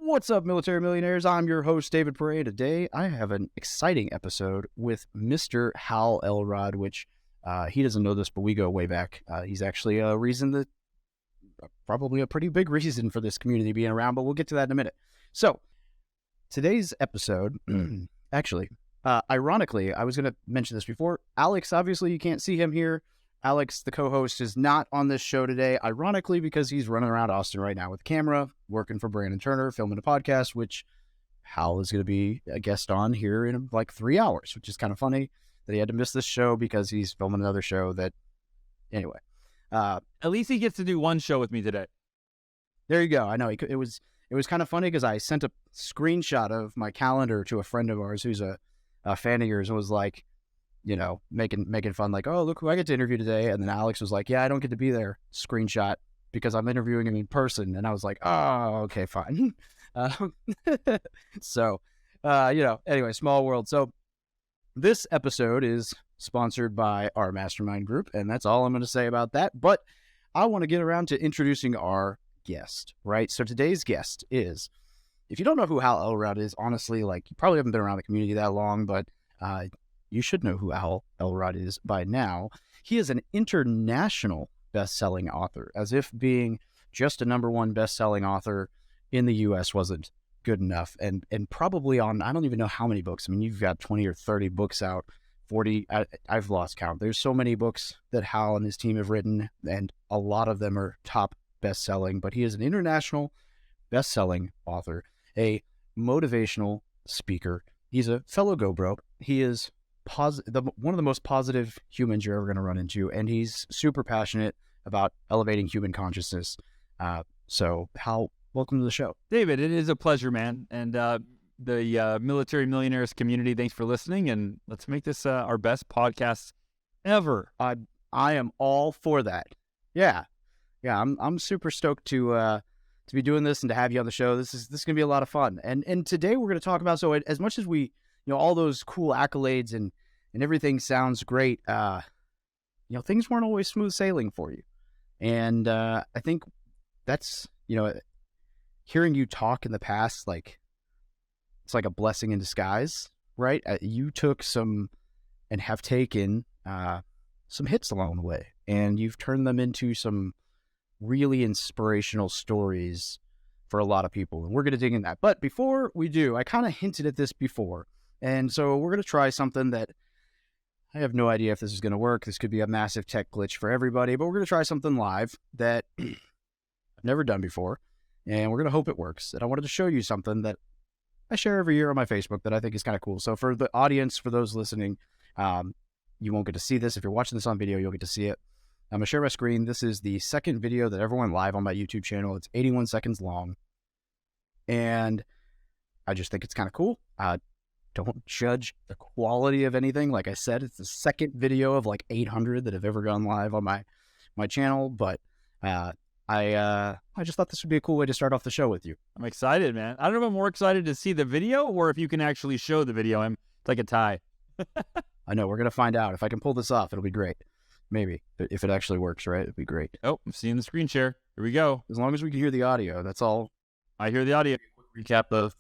What's up, military millionaires? I'm your host, David Perret. Today, I have an exciting episode with Mr. Hal Elrod, which he doesn't know this, but we go way back. He's actually a reason that, probably a pretty big reason for this community being around, but we'll get to that in a minute. So, today's episode, actually, ironically, I was going to mention this before. Alex, obviously, you can't see him here. Alex, the co-host, is not on this show today, ironically, because he's running around Austin right now with a camera, working for Brandon Turner, filming a podcast, which Hal is going to be a guest on here in like 3 hours, which is kind of funny that he had to miss this show because he's filming another show that, anyway. At least he gets to do one show with me today. There you go. I know. It was kind of funny because I sent a screenshot of my calendar to a friend of ours who's a fan of yours and was like, you know, making fun, like, oh, look who I get to interview today. And then Alex was like, yeah, I don't get to be there, screenshot, because I'm interviewing him in person. And I was like, oh, okay, fine. So, anyway, small world. So this episode is sponsored by our mastermind group, and that's all I'm going to say about that. But I want to get around to introducing our guest, right? So today's guest is, if you don't know who Hal Elrod is, honestly, like, you probably haven't been around the community that long, but you should know who Hal Elrod is by now. He is an international best-selling author, as if being just a #1 best-selling author in the U.S. wasn't good enough, and probably on, I don't even know how many books. I mean, you've got 20 or 30 books out, 40, I've lost count. There's so many books that Hal and his team have written, and a lot of them are top best-selling, but he is an international best-selling author, a motivational speaker. He's a fellow GoBro. He is one of the most positive humans you're ever going to run into, and he's super passionate about elevating human consciousness. So, Hal, welcome to the show. David, it is a pleasure, man. And the Military Millionaires community, thanks for listening, and let's make this our best podcast ever. I am all for that. Yeah, I'm super stoked to be doing this and to have you on the show. This is going to be a lot of fun. And today we're going to talk about, so as much as we, all those cool accolades and everything sounds great, things weren't always smooth sailing for you. And I think that's, hearing you talk in the past, like, it's like a blessing in disguise, right? You took and have taken some hits along the way, and you've turned them into some really inspirational stories for a lot of people. And we're going to dig in that. But before we do, I kind of hinted at this before. And so we're going to try something that I have no idea if this is going to work. This could be a massive tech glitch for everybody, but we're going to try something live that I've never done before. And we're going to hope it works. And I wanted to show you something that I share every year on my Facebook that I think is kind of cool. So for the audience, for those listening, you won't get to see this. If you're watching this on video, you'll get to see it. I'm going to share my screen. This is the second video that ever went live on my YouTube channel. It's 81 seconds long. And I just think it's kind of cool. Don't judge the quality of anything. Like I said, it's the second video of like 800 that have ever gone live on my channel. But I just thought this would be a cool way to start off the show with you. I'm excited, man. I don't know if I'm more excited to see the video or if you can actually show the video. It's like a tie. I know. We're going to find out. If I can pull this off, it'll be great. Maybe. If it actually works, right? It'd be great. Oh, I'm seeing the screen share. Here we go. As long as we can hear the audio, that's all. I hear the audio. Quick recap of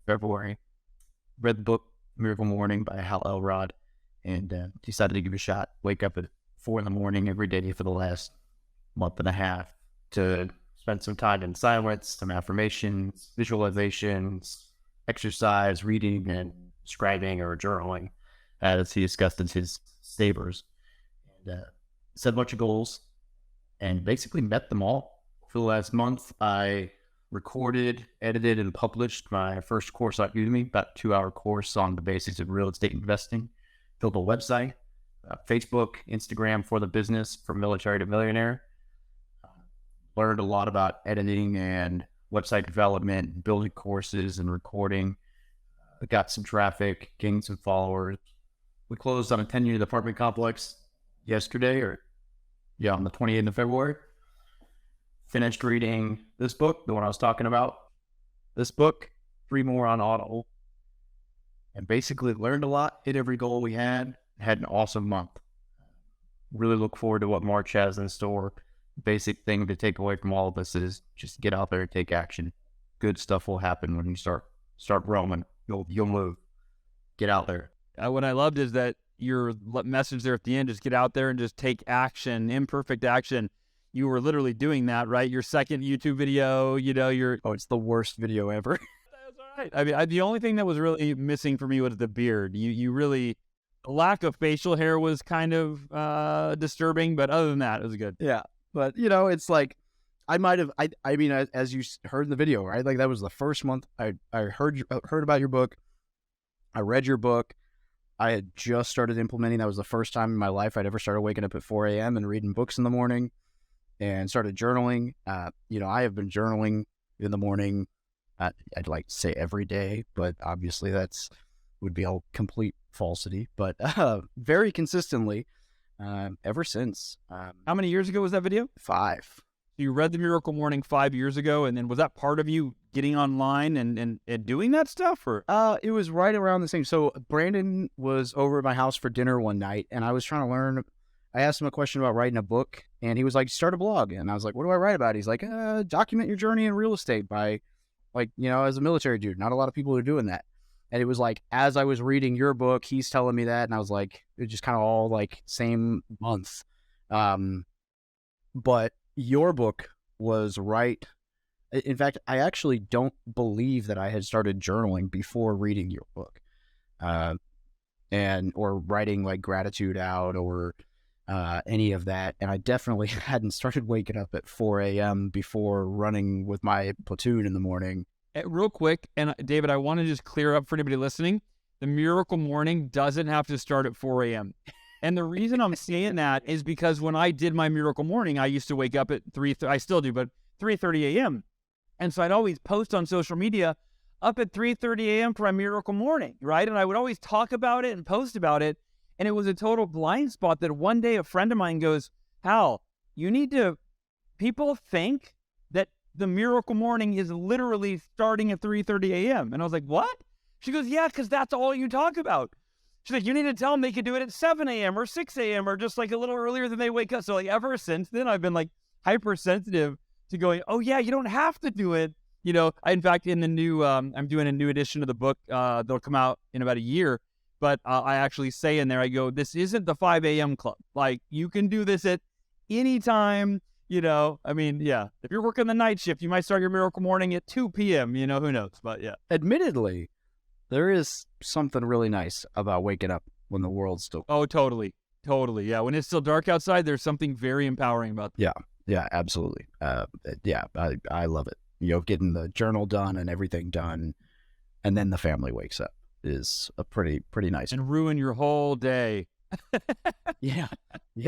February. Read the book Miracle Morning by Hal Elrod, and decided to give it a shot. Wake up at 4 a.m. every day for the last month and a half to spend some time in silence, some affirmations, visualizations, exercise, reading, and scribing or journaling, as he discussed in his Sabers. And set a bunch of goals and basically met them all. For the last month, I recorded, edited, and published my first course on Udemy, about a 2-hour course on the basics of real estate investing. Built a website, Facebook, Instagram for the business, from military to millionaire. Learned a lot about editing and website development, building courses and recording. Got some traffic, gained some followers. We closed on a 10-unit apartment complex yesterday, on the 28th of February. Finished reading this book, the one I was talking about. This book, 3 more on Audible. And basically learned a lot, hit every goal we had an awesome month. Really look forward to what March has in store. Basic thing to take away from all of this is just get out there and take action. good stuff will happen when you start roaming. You'll move. Get out there. What I loved is that your message there at the end, just get out there and just take action, imperfect action. You were literally doing that, right? Your second YouTube video, it's the worst video ever. That's all right. I mean, the only thing that was really missing for me was the beard. You really, lack of facial hair was kind of disturbing, but other than that, it was good. Yeah. But, it's like, I might have, I mean, as you heard in the video, right? Like that was the first month I heard about your book. I read your book. I had just started implementing. That was the first time in my life I'd ever started waking up at 4 a.m. and reading books in the morning and started journaling. I have been journaling in the morning. I'd like to say every day, but obviously would be a complete falsity, but very consistently ever since. How many years ago was that video? 5. You read The Miracle Morning 5 years ago, and then was that part of you getting online and doing that stuff? Or it was right around the same. So Brandon was over at my house for dinner one night, and I was trying to learn. I asked him a question about writing a book, and he was like, start a blog. And I was like, what do I write about? He's like, document your journey in real estate by, as a military dude. Not a lot of people are doing that. And it was like, as I was reading your book, he's telling me that, and I was like, it just kind of all like same month. But your book was right. In fact, I actually don't believe that I had started journaling before reading your book, or writing like gratitude out or any of that. And I definitely hadn't started waking up at 4 a.m. before running with my platoon in the morning. Real quick, and David, I want to just clear up for anybody listening, the Miracle Morning doesn't have to start at 4 a.m. And the reason I'm saying that is because when I did my Miracle Morning, I used to wake up at 3:30. I still do, but 3:30 a.m. And so I'd always post on social media up at 3:30 a.m. for my Miracle Morning, right? And I would always talk about it and post about it. And it was a total blind spot that one day a friend of mine goes, Hal, people think that the Miracle Morning is literally starting at 3:30 a.m. And I was like, what? She goes, yeah, because that's all you talk about. She's like, you need to tell them they could do it at 7 a.m. or 6 a.m. or just like a little earlier than they wake up. So like ever since then, I've been like hypersensitive to going, oh yeah, you don't have to do it. In fact, in the new, I'm doing a new edition of the book that'll come out in about a year. But I actually say in there, I go, this isn't the 5 a.m. club. Like you can do this at any time, I mean, yeah, if you're working the night shift, you might start your Miracle Morning at 2 p.m., who knows, but yeah. Admittedly, there is something really nice about waking up when the world's still... Oh, totally. Yeah. When it's still dark outside, there's something very empowering about that. Yeah, absolutely. I love it. Getting the journal done and everything done, and then the family wakes up is a pretty nice. And ruin your whole day. Yeah,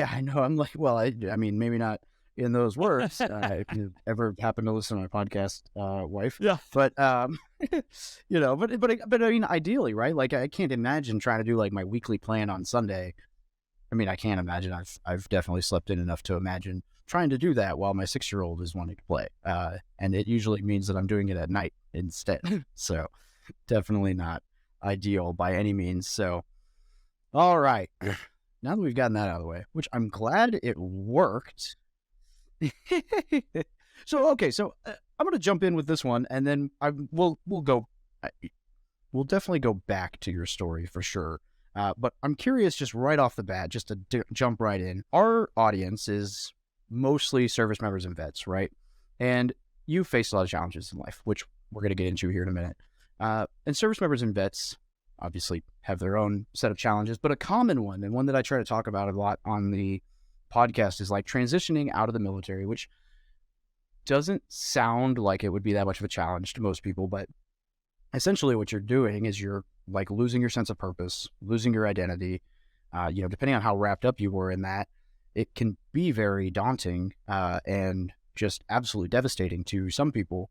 I know. I'm like, well, I mean, maybe not in those words. If you ever happen to listen to my podcast, wife. Yeah. But but I mean, ideally, right? Like, I can't imagine trying to do like my weekly plan on Sunday. I mean, I can't imagine. I've definitely slept in enough to imagine trying to do that while my 6-year-old is wanting to play. And it usually means that I'm doing it at night instead. So definitely not ideal by any means. So, all right. Now that we've gotten that out of the way, which I'm glad it worked. So I'm going to jump in with this one, and then we'll definitely go back to your story for sure. But I'm curious, just right off the bat, just to jump right in. Our audience is mostly service members and vets, right? And you face a lot of challenges in life, which we're going to get into here in a minute. And service members and vets obviously have their own set of challenges, but a common one, and one that I try to talk about a lot on the podcast, is like transitioning out of the military, which doesn't sound like it would be that much of a challenge to most people, but essentially what you're doing is you're like losing your sense of purpose, losing your identity. Depending on how wrapped up you were in that, it can be very daunting and just absolutely devastating to some people,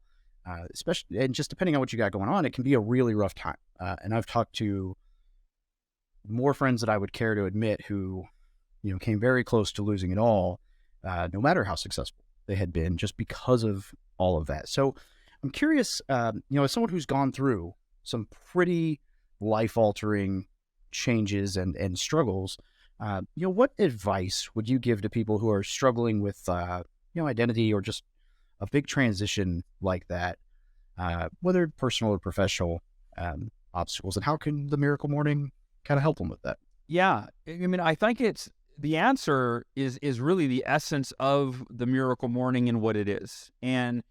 especially, and just depending on what you got going on, it can be a really rough time. And I've talked to more friends that I would care to admit who, came very close to losing it all, no matter how successful they had been, just because of all of that. So I'm curious, as someone who's gone through some pretty life-altering changes and struggles, what advice would you give to people who are struggling with, identity or just a big transition like that? whether personal or professional obstacles. And how can the Miracle Morning kind of help them with that? Yeah. I mean, I think the answer is really the essence of the Miracle Morning and what it is. And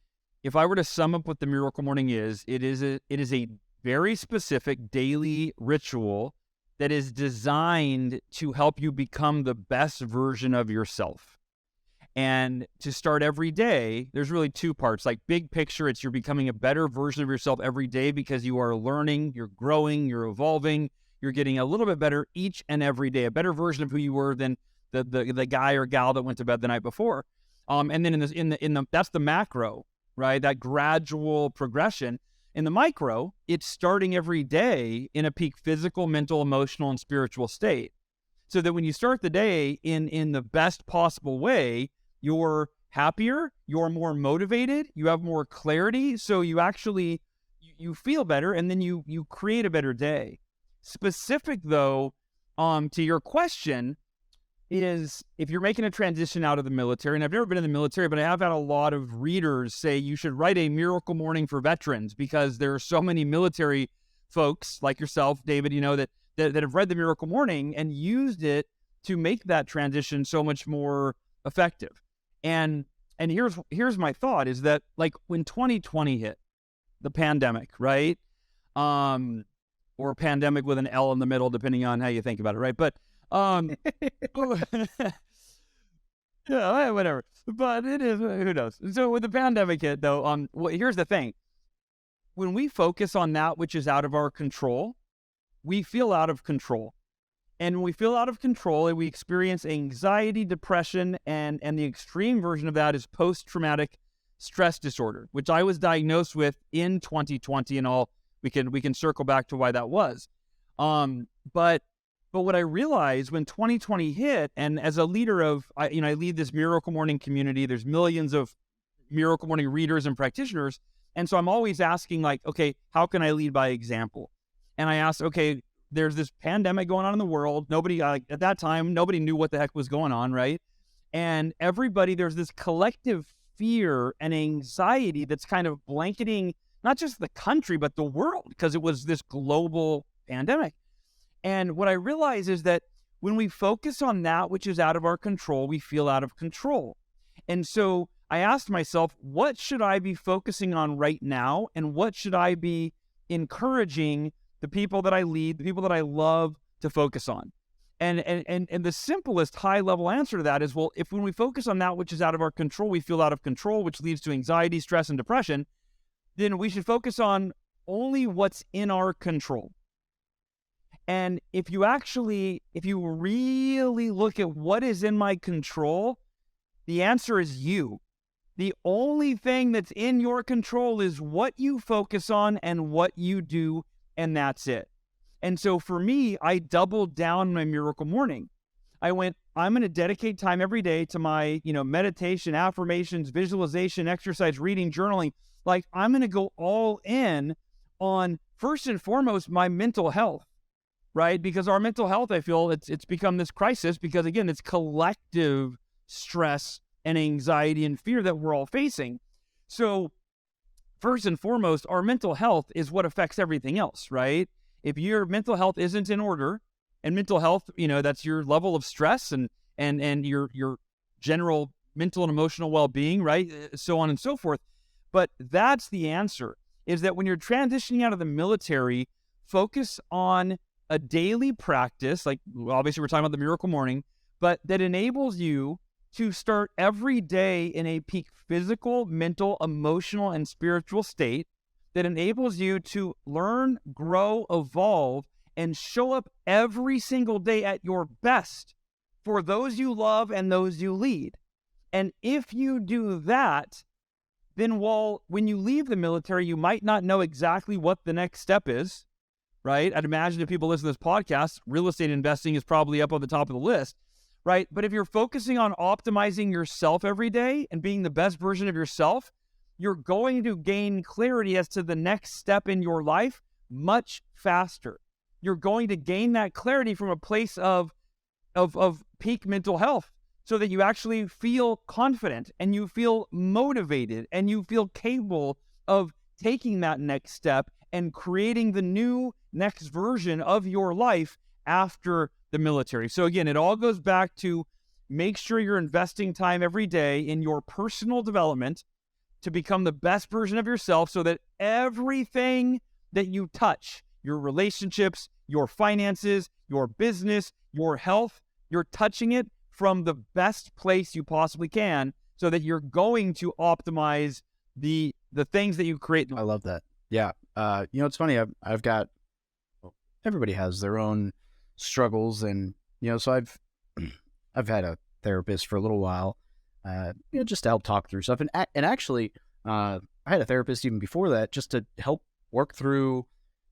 if I were to sum up what the Miracle Morning is, it is a very specific daily ritual that is designed to help you become the best version of yourself. And to start every day, there's really two parts. Like big picture, it's you're becoming a better version of yourself every day because you are learning, you're growing, you're evolving, you're getting a little bit better each and every day, a better version of who you were than the guy or gal that went to bed the night before. And then in the that's the macro, right? That gradual progression. In the micro, it's starting every day in a peak physical, mental, emotional, and spiritual state. So that when you start the day in the best possible way, you're happier, you're more motivated, you have more clarity. So you actually, you feel better, and then you create a better day. Specific though, to your question, is if you're making a transition out of the military, and I've never been in the military, but I have had a lot of readers say you should write a Miracle Morning for veterans because there are so many military folks like yourself, David, that have read the Miracle Morning and used it to make that transition so much more effective. And here's my thought is that like when 2020 hit, the pandemic, right? Or pandemic with an L in the middle, depending on how you think about it, right? But yeah, whatever. But it is, who knows? So with the pandemic hit, though, well, here's the thing: when we focus on that which is out of our control, we feel out of control, and when we feel out of control, and we experience anxiety, depression, and the extreme version of that is post-traumatic stress disorder, which I was diagnosed with in 2020, and we can circle back to why that was. But what I realized when 2020 hit, and as a leader of, I lead this Miracle Morning community, there's millions of Miracle Morning readers and practitioners. And so I'm always asking like, okay, how can I lead by example? And I asked, okay, there's this pandemic going on in the world. Nobody, at that time, nobody knew what the heck was going on, right? And there's this collective fear and anxiety that's kind of blanketing not just the country, but the world, because it was this global pandemic. And what I realize is that when we focus on that which is out of our control, we feel out of control. And so I asked myself, what should I be focusing on right now? And what should I be encouraging the people that I lead, the people that I love to focus on? And the simplest high-level answer to that is, well, if when we focus on that which is out of our control, we feel out of control, which leads to anxiety, stress, and depression, then we should focus on only what's in our control. And if you really look at what is in my control, the answer is you. The only thing that's in your control is what you focus on and what you do, and that's it. And so for me, I doubled down my Miracle Morning. I went, I'm going to dedicate time every day to my, meditation, affirmations, visualization, exercise, reading, journaling. Like I'm going to go all in on, first and foremost, my mental health. Right? Because our mental health, I feel it's become this crisis because, again, it's collective stress and anxiety and fear that we're all facing. So first and foremost, our mental health is what affects everything else, right? If your mental health isn't in order, and mental health, that's your level of stress and your general mental and emotional well-being, right? So on and so forth. But that's the answer, is that when you're transitioning out of the military, focus on a daily practice, like obviously we're talking about the Miracle Morning, but that enables you to start every day in a peak physical, mental, emotional, and spiritual state that enables you to learn, grow, evolve, and show up every single day at your best for those you love and those you lead. And if you do that, then when you leave the military, you might not know exactly what the next step is, right? I'd imagine if people listen to this podcast, real estate investing is probably up on the top of the list, right? But if you're focusing on optimizing yourself every day and being the best version of yourself, you're going to gain clarity as to the next step in your life much faster. You're going to gain that clarity from a place of peak mental health so that you actually feel confident and you feel motivated and you feel capable of taking that next step and creating the new next version of your life after the military. So again, it all goes back to make sure you're investing time every day in your personal development to become the best version of yourself, so that everything that you touch, your relationships, your finances, your business, your health, you're touching it from the best place you possibly can, so that you're going to optimize the things that you create. I love that. Yeah. It's funny. I've got, everybody has their own struggles, and so I've had a therapist for a little while, just to help talk through stuff. And actually, I had a therapist even before that, just to help work through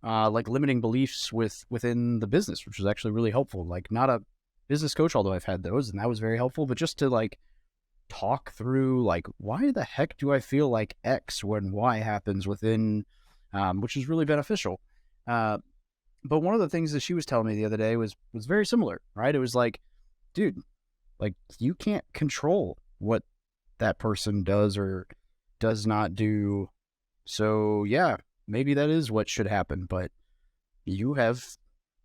like limiting beliefs within the business, which was actually really helpful. Like, not a business coach, although I've had those, and that was very helpful, but just to like talk through, like, why the heck do I feel like X when Y happens within, which is really beneficial. But one of the things that she was telling me the other day was very similar, right? It was like, dude, like, you can't control what that person does or does not do. So yeah, maybe that is what should happen, but you have,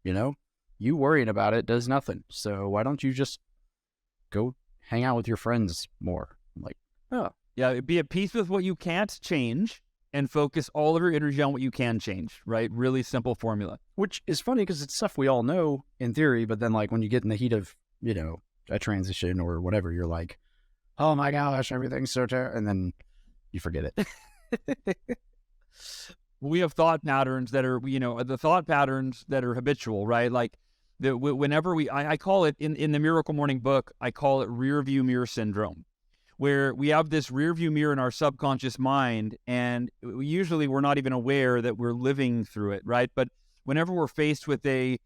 you worrying about it does nothing. So why don't you just go hang out with your friends more? I'm like, oh. Yeah, be at peace with what you can't change and focus all of your energy on what you can change, right? Really simple formula. Which is funny because it's stuff we all know in theory, but then like when you get in the heat of, a transition or whatever, you're like, oh my gosh, everything's so terrible. And then you forget it. We have thought patterns that are, the thought patterns that are habitual, right? Like whenever I call it in the Miracle Morning book, I call it rear view mirror syndrome, where we have this rear view mirror in our subconscious mind, and usually we're not even aware that we're living through it, right? But whenever we're faced with a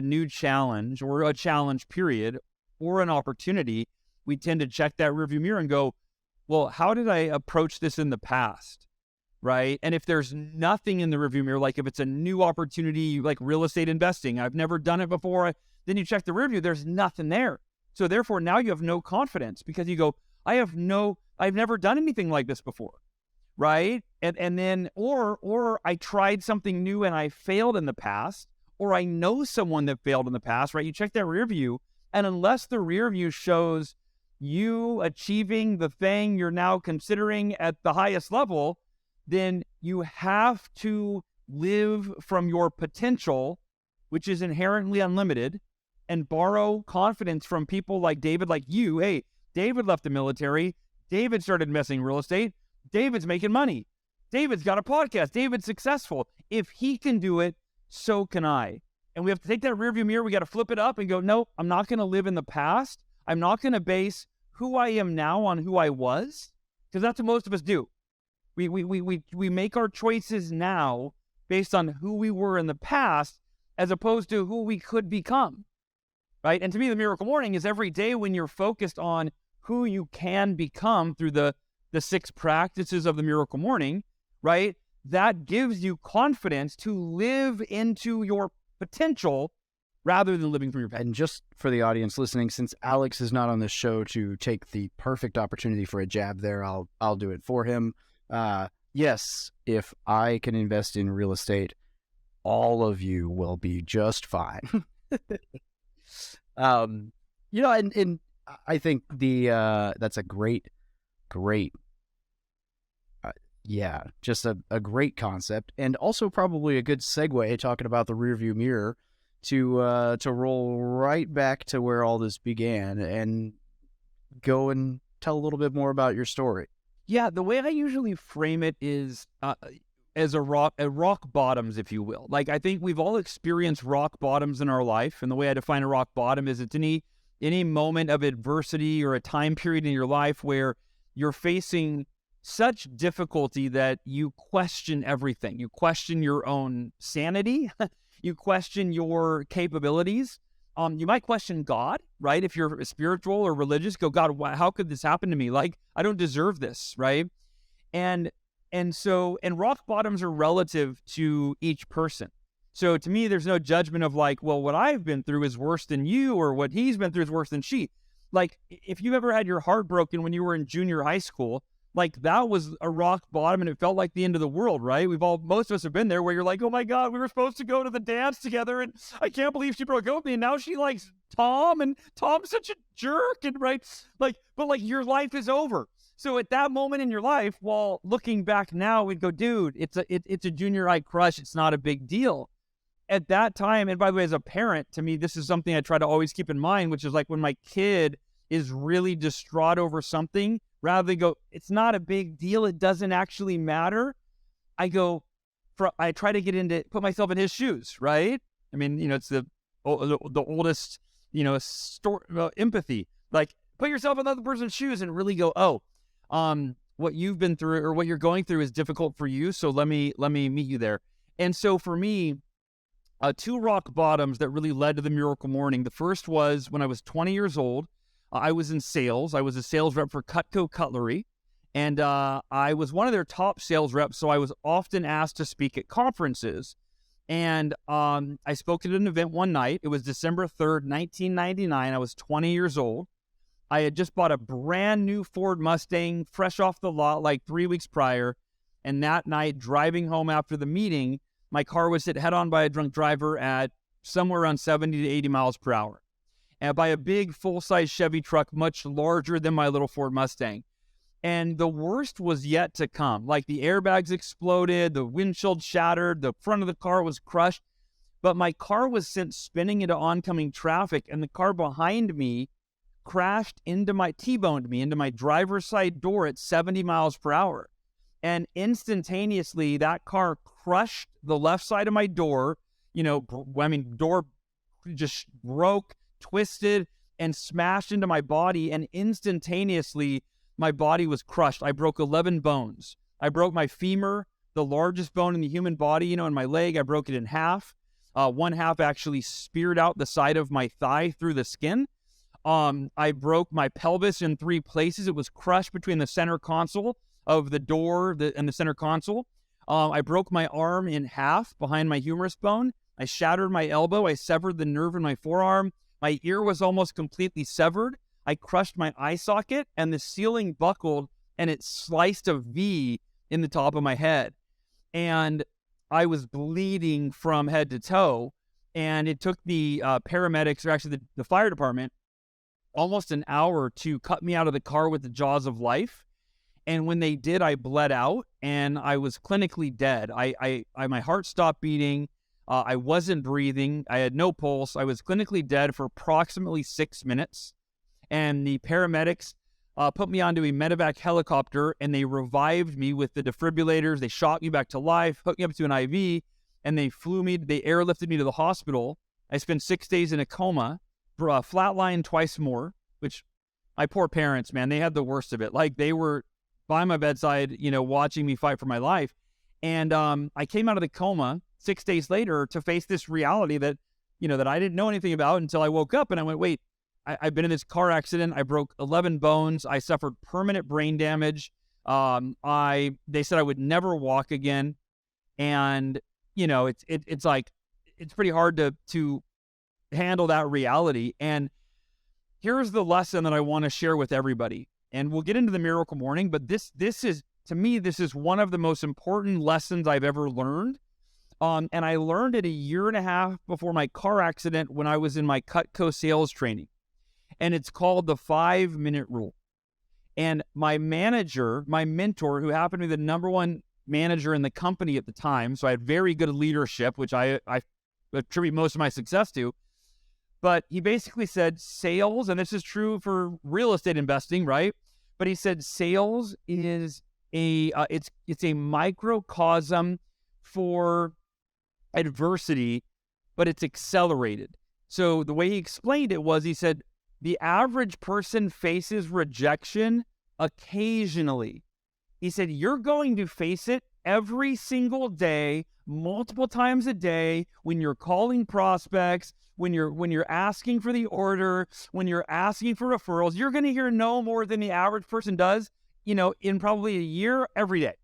new challenge or a challenge period or an opportunity, we tend to check that rear view mirror and go, well, how did I approach this in the past? Right? And if there's nothing in the rearview mirror, like if it's a new opportunity, like real estate investing, I've never done it before, then you check the rearview, there's nothing there. So therefore, now you have no confidence, because you go, I've never done anything like this before. Right? And then, or I tried something new and I failed in the past, or I know someone that failed in the past, right? You check that rearview, and unless the rearview shows you achieving the thing you're now considering at the highest level, then you have to live from your potential, which is inherently unlimited, and borrow confidence from people like David, like you. Hey, David left the military. David started investing in real estate. David's making money. David's got a podcast. David's successful. If he can do it, so can I. And we have to take that rearview mirror. We got to flip it up and go, no, I'm not going to live in the past. I'm not going to base who I am now on who I was, because that's what most of us do. We make our choices now based on who we were in the past, as opposed to who we could become, right? And to me, the Miracle Morning is every day when you're focused on who you can become through the 6 practices of the Miracle Morning, right? That gives you confidence to live into your potential rather than living from your past. And just for the audience listening, since Alex is not on this show to take the perfect opportunity for a jab there, I'll do it for him. Yes, if I can invest in real estate, all of you will be just fine. And I think that's a great, just a great concept, and also probably a good segue talking about the rearview mirror to roll right back to where all this began and go and tell a little bit more about your story. Yeah, the way I usually frame it is as a rock bottoms, if you will. Like, I think we've all experienced rock bottoms in our life, and the way I define a rock bottom is it's any moment of adversity or a time period in your life where you're facing such difficulty that you question everything. You question your own sanity. You question your capabilities. You might question God, right? If you're spiritual or religious, go, God, how could this happen to me? Like, I don't deserve this, right? And rock bottoms are relative to each person. So to me, there's no judgment of like, well, what I've been through is worse than you, or what he's been through is worse than she. Like, if you ever had your heart broken when you were in junior high school, like that was a rock bottom, and it felt like the end of the world, right? Most of us have been there where you're like, oh my God, we were supposed to go to the dance together, and I can't believe she broke up with me, and now she likes Tom, and Tom's such a jerk, and right? Like, but like your life is over. So at that moment in your life, while looking back now, we'd go, dude, it's a junior high crush. It's not a big deal. At that time, and by the way, as a parent, to me, this is something I try to always keep in mind, which is like when my kid is really distraught over something, rather than go, it's not a big deal, it doesn't actually matter, I try to put myself in his shoes, right? I mean, it's the oldest, empathy. Like, put yourself in another person's shoes and really go, what you've been through or what you're going through is difficult for you, so let me meet you there. And so for me, 2 rock bottoms that really led to the miracle morning. The first was when I was 20 years old. I was in sales. I was a sales rep for Cutco Cutlery, and I was one of their top sales reps, so I was often asked to speak at conferences. And I spoke at an event one night. It was December 3rd, 1999. I was 20 years old. I had just bought a brand new Ford Mustang, fresh off the lot, like 3 weeks prior. And that night, driving home after the meeting, my car was hit head-on by a drunk driver at somewhere around 70 to 80 miles per hour. And by a big full-size Chevy truck, much larger than my little Ford Mustang. And the worst was yet to come. Like, the airbags exploded, the windshield shattered, the front of the car was crushed. But my car was sent spinning into oncoming traffic, and the car behind me T-boned me into my driver's side door at 70 miles per hour. And instantaneously, that car crushed the left side of my door. Door just broke, twisted, and smashed into my body, and instantaneously my body was crushed. I broke 11 bones. I broke my femur, the largest bone in the human body, in my leg. I broke it in half. One half actually speared out the side of my thigh through the skin. I broke my pelvis in 3 places. It was crushed between the center console of the door and the center console. I broke my arm in half behind my humerus bone. I shattered my elbow. I severed the nerve in my forearm. My ear was almost completely severed. I crushed my eye socket, and the ceiling buckled, and it sliced a V in the top of my head. And I was bleeding from head to toe, and it took the paramedics, or actually the fire department, almost an hour to cut me out of the car with the jaws of life. And when they did, I bled out, and I was clinically dead. My heart stopped beating. I wasn't breathing. I had no pulse. I was clinically dead for approximately 6 minutes. And the paramedics put me onto a medevac helicopter, and they revived me with the defibrillators. They shot me back to life, hooked me up to an IV, and they airlifted me to the hospital. I spent 6 days in a coma, flatlined twice more, which my poor parents, man, they had the worst of it. Like, they were by my bedside, watching me fight for my life. And I came out of the coma 6 days later to face this reality that, that I didn't know anything about until I woke up, and I went, wait, I've been in this car accident. I broke 11 bones. I suffered permanent brain damage. They said I would never walk again. And, it's like, it's pretty hard to handle that reality. And here's the lesson that I want to share with everybody. And we'll get into the miracle morning, but this is, to me, this is one of the most important lessons I've ever learned. And I learned it 1.5 years before my car accident when I was in my Cutco sales training. And it's called the 5-minute rule. And my manager, my mentor, who happened to be the number one manager in the company at the time, so I had very good leadership, which I attribute most of my success to. But he basically said sales, and this is true for real estate investing, right? But he said sales is it's a microcosm for adversity, but it's accelerated. So the way he explained it was, he said, the average person faces rejection occasionally. He said, you're going to face it every single day, multiple times a day, when you're calling prospects, when you're asking for the order, when you're asking for referrals. You're going to hear no more than the average person does, in probably a year, every day.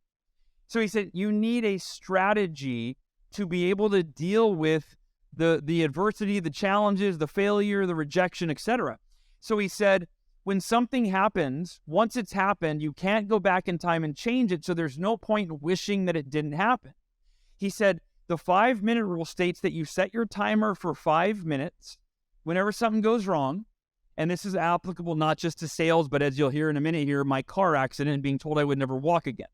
So he said, you need a strategy to be able to deal with the adversity, the challenges, the failure, the rejection, etc. So he said, when something happens, once it's happened, you can't go back in time and change it. So there's no point in wishing that it didn't happen. He said, the 5-minute rule states that you set your timer for 5 minutes whenever something goes wrong. And this is applicable not just to sales, but as you'll hear in a minute here, my car accident and being told I would never walk again.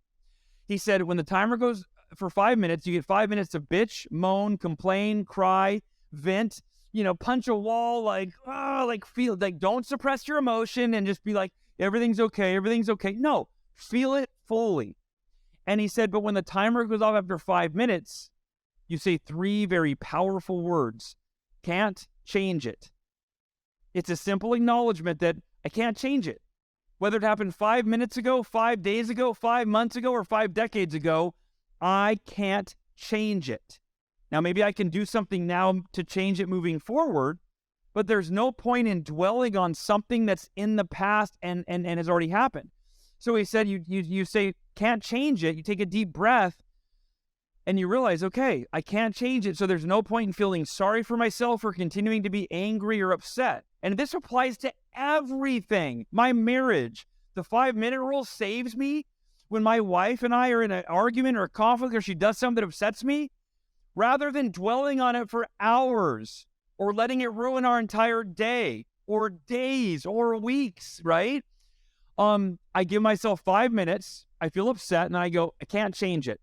He said, when the timer goes for 5 minutes, you get 5 minutes to bitch, moan, complain, cry, vent, punch a wall, feel, don't suppress your emotion and just be like, everything's okay, everything's okay. No, feel it fully. And he said, but when the timer goes off after 5 minutes, you say 3 very powerful words. Can't change it. It's a simple acknowledgement that I can't change it. Whether it happened 5 minutes ago, 5 days ago, 5 months ago, or 5 decades ago, I can't change it. Now, maybe I can do something now to change it moving forward, but there's no point in dwelling on something that's in the past and has already happened. So he said, you say, can't change it. You take a deep breath and you realize, okay, I can't change it. So there's no point in feeling sorry for myself or continuing to be angry or upset. And this applies to everything. My marriage, the 5-minute rule saves me when my wife and I are in an argument or a conflict or she does something that upsets me, rather than dwelling on it for hours or letting it ruin our entire day or days or weeks, right? I give myself 5 minutes. I feel upset and I go, I can't change it.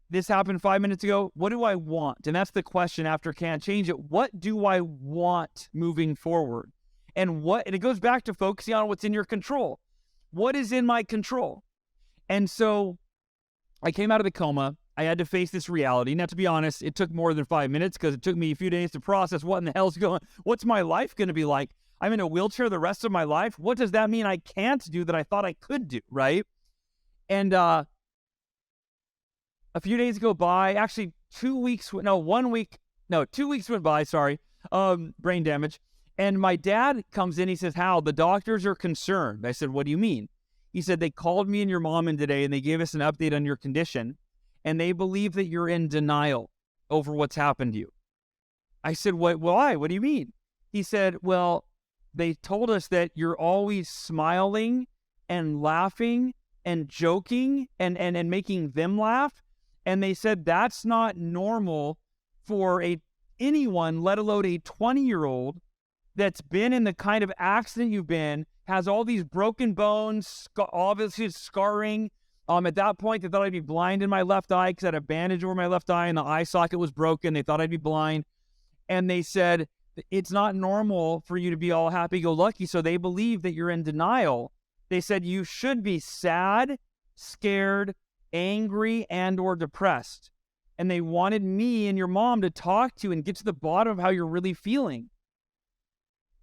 This happened 5 minutes ago. What do I want? And that's the question after can't change it. What do I want moving forward? And it goes back to focusing on what's in your control. What is in my control? And so I came out of the coma. I had to face this reality. Now, to be honest, it took more than 5 minutes because it took me a few days to process what in the hell's going on. What's my life going to be like? I'm in a wheelchair the rest of my life. What does that mean I can't do that I thought I could do, right? And a few days go by, actually 2 weeks went by, brain damage. And my dad comes in, he says, Hal, the doctors are concerned. I said, what do you mean? He said, they called me and your mom in today and they gave us an update on your condition and they believe that you're in denial over what's happened to you. I said, why? What do you mean? He said, well, they told us that you're always smiling and laughing and joking and making them laugh. And they said that's not normal for anyone, let alone a 20-year-old that's been in the kind of accident you've been, has all these broken bones, obviously scarring. At that point, they thought I'd be blind in my left eye because I had a bandage over my left eye and the eye socket was broken. They thought I'd be blind. And they said, it's not normal for you to be all happy-go-lucky, so they believe that you're in denial. They said you should be sad, scared, angry, and or depressed. And they wanted me and your mom to talk to you and get to the bottom of how you're really feeling.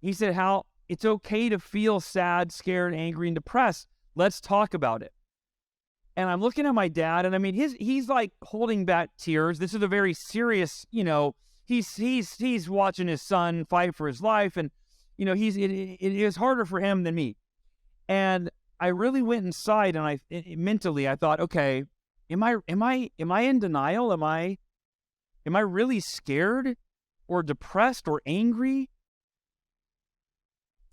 He said, Hal, it's okay to feel sad, scared, angry, and depressed. Let's talk about it. And I'm looking at my dad, and I mean, he's like holding back tears. This is a very serious, he's watching his son fight for his life, and it is harder for him than me. And I really went inside, and mentally I thought, okay, am I in denial? Am I really scared or depressed or angry?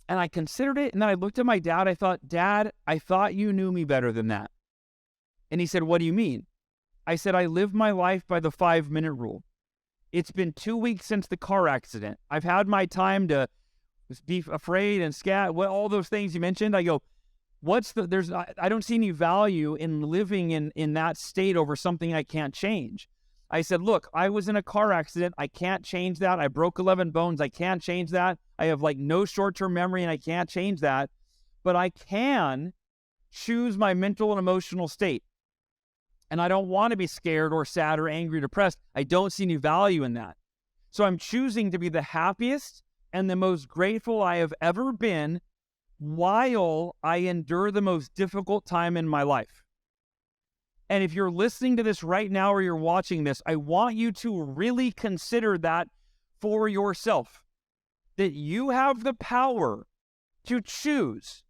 And I considered it, and then I looked at my dad. I thought, Dad, I thought you knew me better than that. And he said, what do you mean? I said, I live my life by the 5-minute rule. It's been 2 weeks since the car accident. I've had my time to be afraid and scared, all those things you mentioned. I go, I don't see any value in living in that state over something I can't change. I said, look, I was in a car accident. I can't change that. I broke 11 bones. I can't change that. I have no short-term memory and I can't change that. But I can choose my mental and emotional state. And I don't want to be scared or sad or angry or depressed. I don't see any value in that. So I'm choosing to be the happiest and the most grateful I have ever been while I endure the most difficult time in my life. And if you're listening to this right now or you're watching this, I want you to really consider that for yourself. That you have the power to choose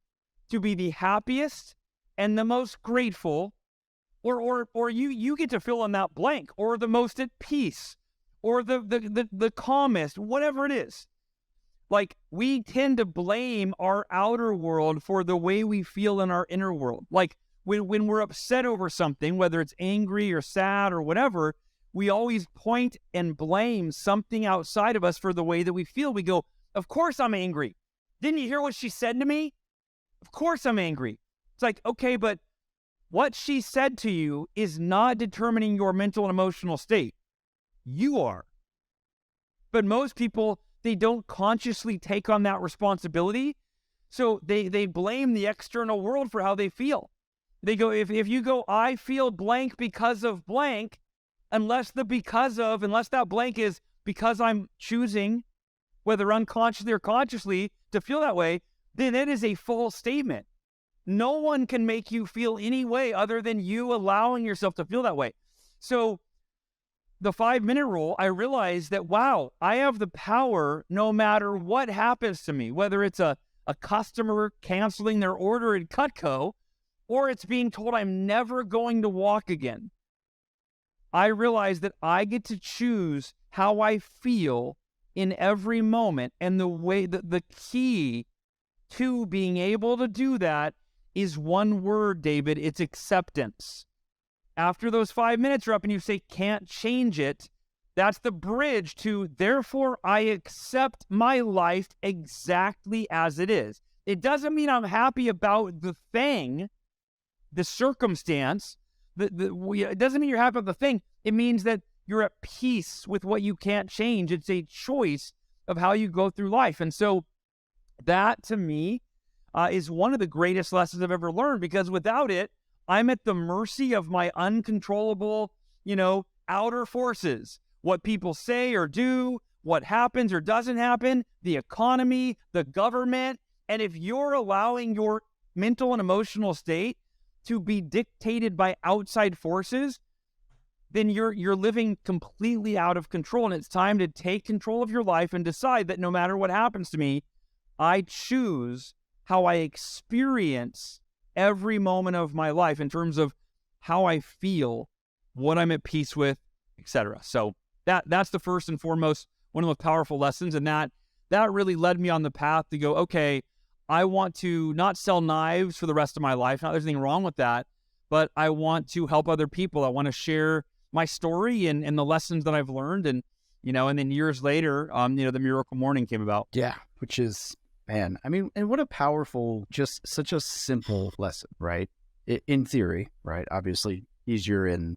to be the happiest and the most grateful, or you get to fill in that blank, or the most at peace, or the calmest, whatever it is. Like, we tend to blame our outer world for the way we feel in our inner world. Like, when we're upset over something, whether it's angry or sad or whatever, we always point and blame something outside of us for the way that we feel. We go, of course I'm angry. Didn't you hear what she said to me? Of course I'm angry. It's like, okay, but what she said to you is not determining your mental and emotional state. You are. But most people, they don't consciously take on that responsibility. So they blame the external world for how they feel. They go, if you go, I feel blank because of blank, unless that blank is because I'm choosing, whether unconsciously or consciously, to feel that way, then it is a false statement. No one can make you feel any way other than you allowing yourself to feel that way. So the 5-minute rule, I realized that, wow, I have the power no matter what happens to me, whether it's a customer canceling their order at Cutco, or it's being told I'm never going to walk again. I realized that I get to choose how I feel in every moment. And the key to being able to do that is one word, David. It's acceptance. After those 5 minutes are up and you say, can't change it, that's the bridge to, therefore, I accept my life exactly as it is. It doesn't mean I'm happy about the thing, the circumstance. It doesn't mean you're happy about the thing. It means that you're at peace with what you can't change. It's a choice of how you go through life. And so that, to me, is one of the greatest lessons I've ever learned, because without it, I'm at the mercy of my uncontrollable, outer forces. What people say or do, what happens or doesn't happen, the economy, the government. And if you're allowing your mental and emotional state to be dictated by outside forces, then you're living completely out of control. And it's time to take control of your life and decide that no matter what happens to me, I choose how I experience every moment of my life in terms of how I feel, what I'm at peace with, etc. So that's the first and foremost, one of the most powerful lessons. And that really led me on the path to go, okay, I want to not sell knives for the rest of my life. Not there's anything wrong with that, but I want to help other people. I want to share my story and the lessons that I've learned. And, and then years later, the Miracle Morning came about. Yeah, which is, man, I mean, and what a powerful, just such a simple lesson, right? In theory, right? Obviously easier in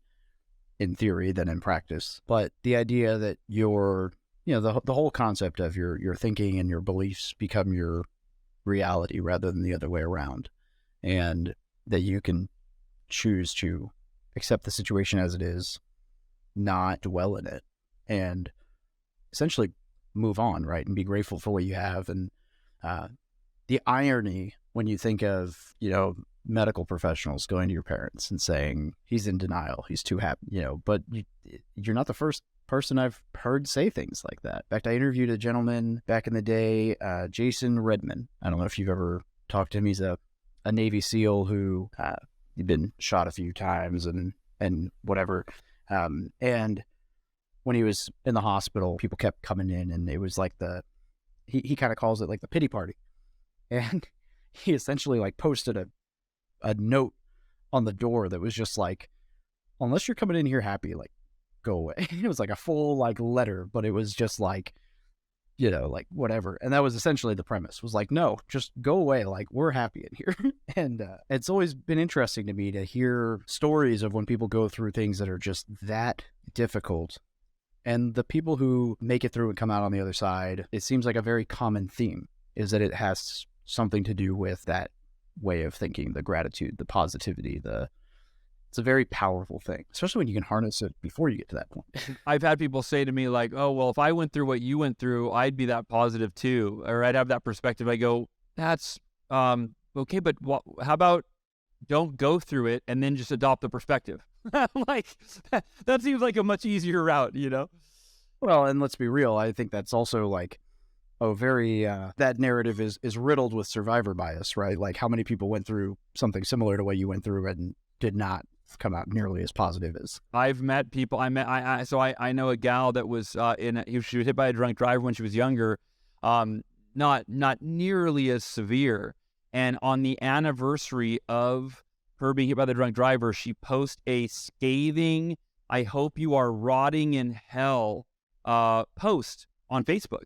theory than in practice. But the idea that the whole concept of your thinking and your beliefs become your reality rather than the other way around, and that you can choose to accept the situation as it is, not dwell in it, and essentially move on, right? And be grateful for what you have. And the irony when you think of, medical professionals going to your parents and saying, he's in denial, he's too happy, but you're not the first person I've heard say things like that. In fact, I interviewed a gentleman back in the day, Jason Redman. I don't know if you've ever talked to him. He's a Navy SEAL who he'd been shot a few times and whatever. And when he was in the hospital, people kept coming in, and it was like he kind of calls it like the pity party. And he essentially like posted a note on the door that was just like, unless you're coming in here happy, like, go away. It was like a full like letter, but it was just like, like whatever. And that was essentially the premise, was like, no, just go away. Like, we're happy in here. And it's always been interesting to me to hear stories of when people go through things that are just that difficult. And the people who make it through and come out on the other side, it seems like a very common theme is that it has something to do with that way of thinking, the gratitude, the positivity, it's a very powerful thing, especially when you can harness it before you get to that point. I've had people say to me like, oh, well, if I went through what you went through, I'd be that positive too, or I'd have that perspective. I go, that's okay, but how about don't go through it and then just adopt the perspective? Like, that seems like a much easier route, Well, and let's be real, I think that's also like, that narrative is riddled with survivor bias, right? Like, how many people went through something similar to what you went through and did not come out nearly as positive as. I've met people. I know a gal that was she was hit by a drunk driver when she was younger. not nearly as severe. And on the anniversary of her being hit by the drunk driver, she posts a scathing, "I hope you are rotting in hell," post on Facebook.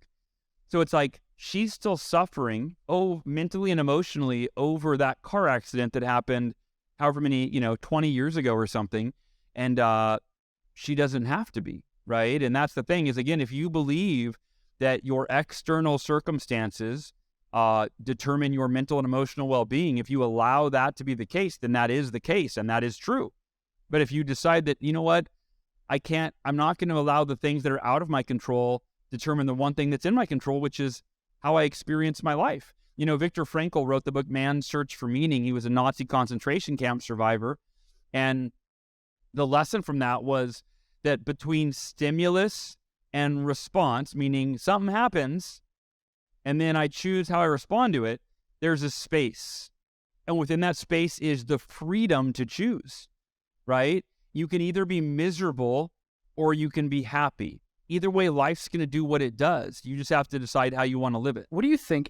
So it's like she's still suffering, mentally and emotionally over that car accident that happened however many, 20 years ago or something. And she doesn't have to be, right? And that's the thing is, again, if you believe that your external circumstances determine your mental and emotional well-being, if you allow that to be the case, then that is the case and that is true. But if you decide that, you know what, I'm not going to allow the things that are out of my control determine the one thing that's in my control, which is how I experience my life. Viktor Frankl wrote the book Man's Search for Meaning. He was a Nazi concentration camp survivor. And the lesson from that was that between stimulus and response, meaning something happens and then I choose how I respond to it, there's a space. And within that space is the freedom to choose, right? You can either be miserable or you can be happy. Either way, life's going to do what it does. You just have to decide how you want to live it. What do you think?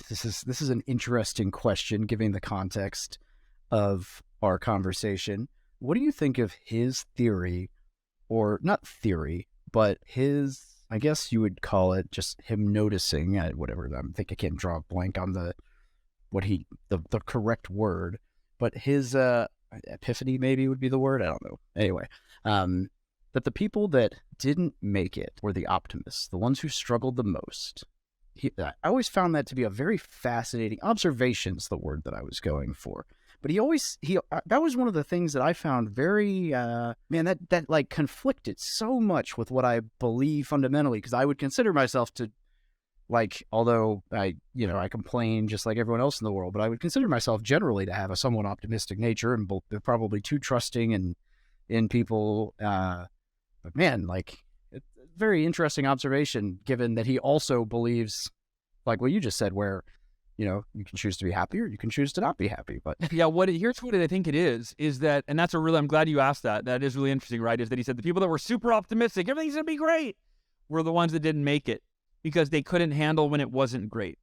This is an interesting question, given the context of our conversation. What do you think of his theory, or not theory, but his, I guess you would call it just him noticing, whatever, I think I can't draw a blank on the correct word, but his epiphany maybe would be the word. I don't know. Anyway, that the people that didn't make it were the optimists, the ones who struggled the most. I always found that to be a very fascinating observation's the word that I was going for. But that was one of the things that I found very, that like conflicted so much with what I believe fundamentally, because I would consider myself to, like, although I complain just like everyone else in the world, but I would consider myself generally to have a somewhat optimistic nature and probably too trusting in people. But man, like, it's a very interesting observation, given that he also believes, like what you just said, where, you can choose to be happy or you can choose to not be happy. But yeah, here's what I think it is that, and that's I'm glad you asked that. That is really interesting, right? Is that he said the people that were super optimistic, everything's going to be great, were the ones that didn't make it because they couldn't handle when it wasn't great.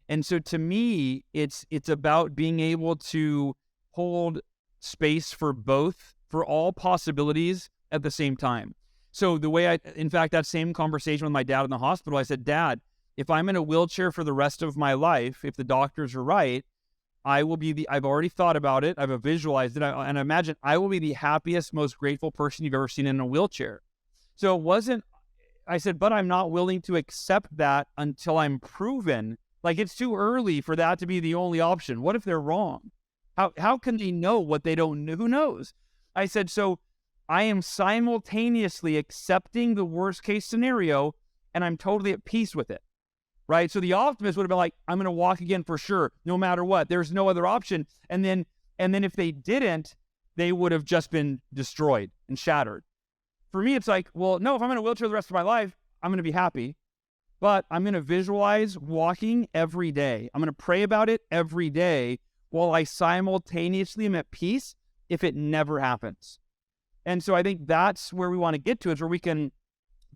And so to me, it's about being able to hold space for both, for all possibilities at the same time. So the way in fact, that same conversation with my dad in the hospital, I said, Dad, if I'm in a wheelchair for the rest of my life, if the doctors are right, I've already thought about it. I've visualized it. And I imagine I will be the happiest, most grateful person you've ever seen in a wheelchair. So I said, but I'm not willing to accept that until I'm proven. Like, it's too early for that to be the only option. What if they're wrong? How can they know what they don't know? Who knows? I said, so I am simultaneously accepting the worst case scenario and I'm totally at peace with it. Right? So the optimist would have been like, I'm going to walk again for sure, no matter what. There's no other option. And then if they didn't, they would have just been destroyed and shattered. For me, it's like, well, no, if I'm in a wheelchair the rest of my life, I'm going to be happy. But I'm going to visualize walking every day. I'm going to pray about it every day while I simultaneously am at peace if it never happens. And so I think that's where we want to get to, is where we can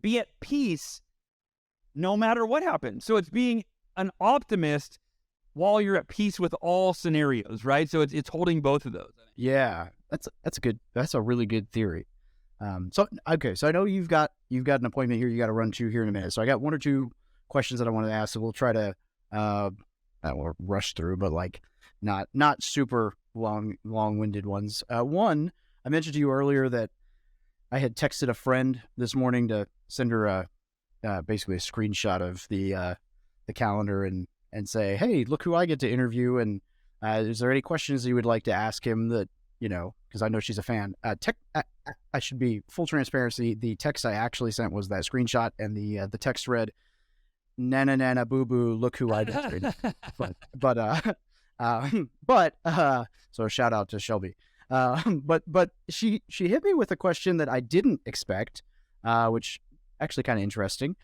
be at peace no matter what happens. So it's being an optimist while you're at peace with all scenarios, right? So it's holding both of those. Yeah, that's a really good theory. So I know you've got an appointment here you got to run to here in a minute. So I got one or two questions that I wanted to ask. So we'll try to we'll rush through, but like not super long-winded ones. One, I mentioned to you earlier that I had texted a friend this morning to send her basically a screenshot of the calendar and say, hey, look who I get to interview, and is there any questions you would like to ask him that, because I know she's a fan. I should be full transparency. The text I actually sent was that screenshot, and the text read, "Nana nana boo boo, look who I get to interview." but so a shout out to Shelby. But she hit me with a question that I didn't expect, which actually kind of interesting,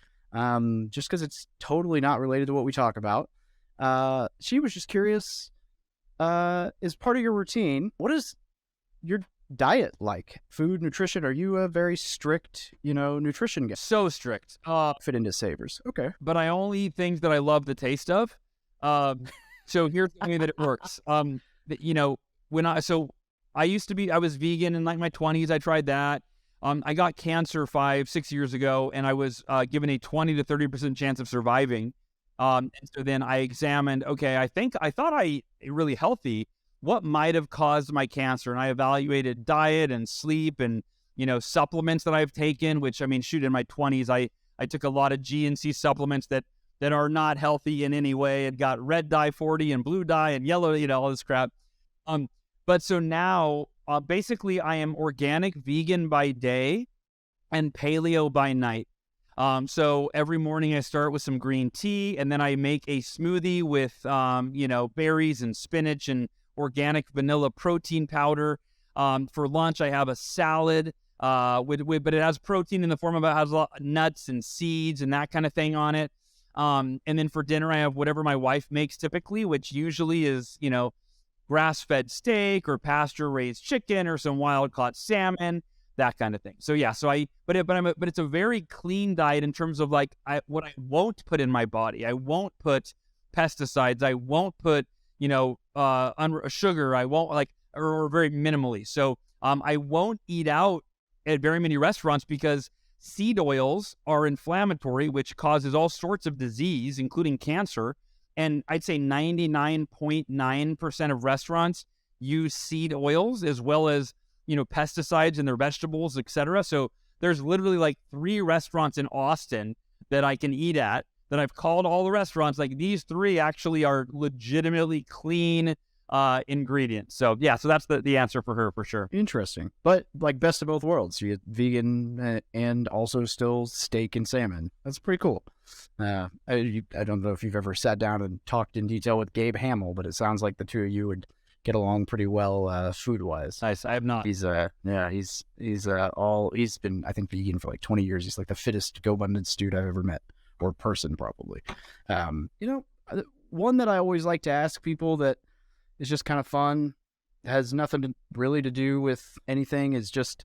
just because it's totally not related to what we talk about. She was just curious, as part of your routine, what does your diet like? Food, nutrition? Are you a very strict, nutrition guy? So strict. Fit into savers. Okay. But I only eat things that I love the taste of. So here's the way that it works. I was vegan in like my 20s. I tried that. I got cancer 5-6 years ago, and I was given a 20 to 30% chance of surviving. And so then I examined, okay, I thought I ate really healthy. What might have caused my cancer? And I evaluated diet and sleep and, supplements that I've taken, which, in my 20s, I took a lot of GNC supplements that are not healthy in any way. It got red dye 40 and blue dye and yellow, all this crap. But so now, basically, I am organic vegan by day and paleo by night. So every morning I start with some green tea, and then I make a smoothie with, berries and spinach and organic vanilla protein powder. For lunch, I have a salad, but it has protein in the form of, it has a lot of nuts and seeds and that kind of thing on it. And then for dinner, I have whatever my wife makes typically, which usually is, grass-fed steak or pasture-raised chicken or some wild-caught salmon, that kind of thing. So yeah, but it's a very clean diet in terms of what I won't put in my body. I won't put pesticides. I won't put sugar. I won't or very minimally. So I won't eat out at very many restaurants because seed oils are inflammatory, which causes all sorts of disease, including cancer. And I'd say 99.9% of restaurants use seed oils as well as, pesticides in their vegetables, etc. So there's literally 3 restaurants in Austin that I can eat at that I've called all the restaurants. These 3 actually are legitimately clean ingredients. So yeah, so that's the answer for her for sure. Interesting. But best of both worlds. You get vegan and also still steak and salmon. That's pretty cool. I don't know if you've ever sat down and talked in detail with Gabe Hamill, but it sounds like the two of you would get along pretty well food wise. Nice. I have not. He's been, I think, vegan for 20 years. He's the fittest go-abundance dude I've ever met, or person probably. One that I always like to ask people that is just kind of fun, has nothing really to do with anything, is just,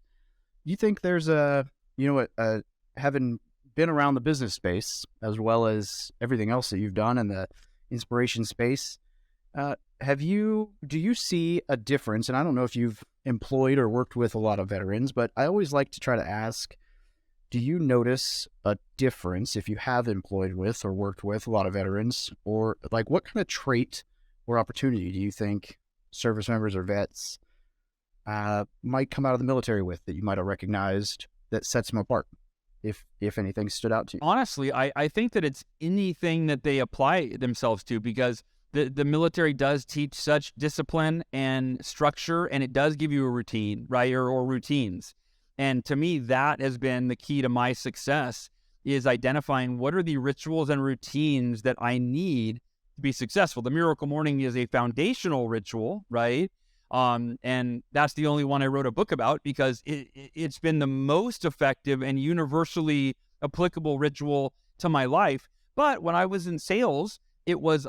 do you think there's having been around the business space as well as everything else that you've done in the inspiration space, do you see a difference? And I don't know if you've employed or worked with a lot of veterans, but I always like to try to ask, do you notice a difference if you have employed with or worked with a lot of veterans, or what kind of trait or opportunity do you think service members or vets might come out of the military with that you might have recognized that sets them apart, if anything stood out to you? Honestly, I think that it's anything that they apply themselves to, because the military does teach such discipline and structure, and it does give you a routine, right, or routines. And to me, that has been the key to my success, is identifying what are the rituals and routines that I need to be successful. The Miracle Morning is a foundational ritual, right? And that's the only one I wrote a book about, because it's been the most effective and universally applicable ritual to my life. But when I was in sales,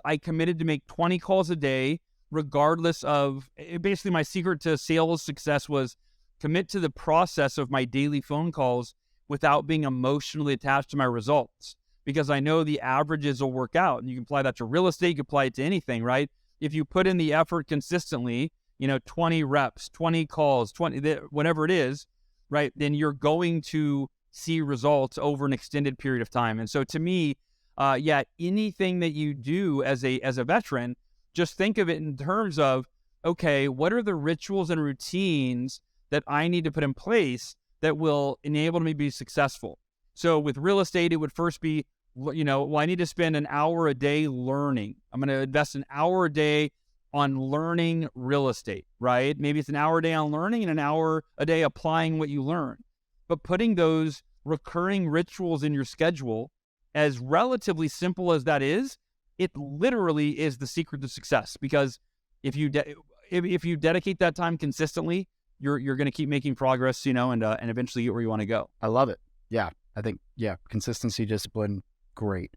I committed to make 20 calls a day, regardless of, basically my secret to sales success was commit to the process of my daily phone calls without being emotionally attached to my results, because I know the averages will work out. And you can apply that to real estate, you can apply it to anything, right? If you put in the effort consistently, 20 reps, 20 calls, 20, whatever it is, right, then you're going to see results over an extended period of time. And so to me, anything that you do as a veteran, just think of it in terms of, okay, what are the rituals and routines that I need to put in place that will enable me to be successful? So with real estate, it would first be, I need to spend an hour a day learning. I'm going to invest an hour a day on learning real estate, right? Maybe it's an hour a day on learning and an hour a day applying what you learn. But putting those recurring rituals in your schedule, as relatively simple as that is, it literally is the secret to success. Because if you dedicate that time consistently, you're going to keep making progress, and eventually get where you want to go. I love it. Yeah, I think consistency, discipline, great.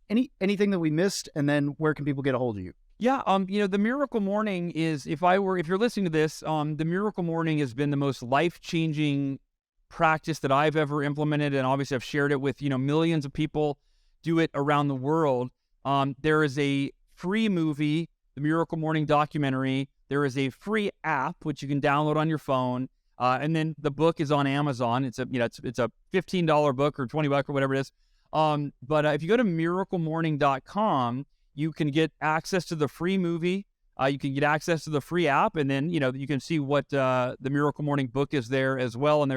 Anything that we missed, and then where can people get a hold of you? Yeah, the Miracle Morning is, if you're listening to this, the Miracle Morning has been the most life-changing practice that I've ever implemented, and obviously I've shared it with, millions of people do it around the world. There is a free movie, the Miracle Morning documentary. There is a free app which you can download on your phone, and then the book is on Amazon. It's a it's a $15 book or $20 or whatever it is. But if you go to miraclemorning.com, you can get access to the free movie. You can get access to the free app, and then you can see what the Miracle Morning book is there as well. And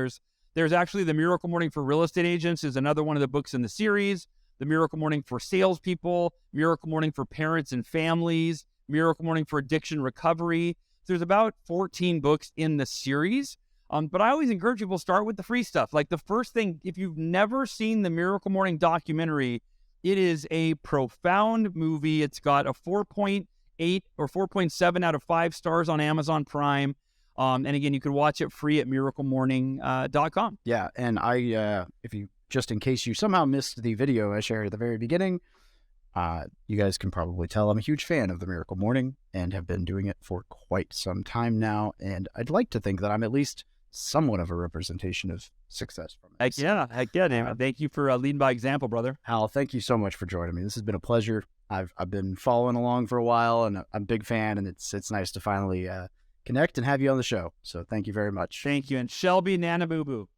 there's actually the Miracle Morning for Real Estate Agents is another one of the books in the series. The Miracle Morning for salespeople, Miracle Morning for parents and families, Miracle Morning for addiction recovery. So there's about 14 books in the series. But I always encourage people to start with the free stuff. Like the first thing, if you've never seen the Miracle Morning documentary, it is a profound movie. It's got a 4.8 or 4.7 out of 5 stars on Amazon Prime. And again, you can watch it free at miraclemorning.com. Yeah, and if you, just in case you somehow missed the video I shared at the very beginning, you guys can probably tell I'm a huge fan of the Miracle Morning and have been doing it for quite some time now. And I'd like to think that I'm at least somewhat of a representation of success from it. Heck yeah, David. Thank you for leading by example, brother. Hal, thank you so much for joining me. This has been a pleasure. I've been following along for a while, and I'm a big fan, and it's nice to finally connect and have you on the show. So thank you very much. Thank you. And Shelby Nana Boo Boo.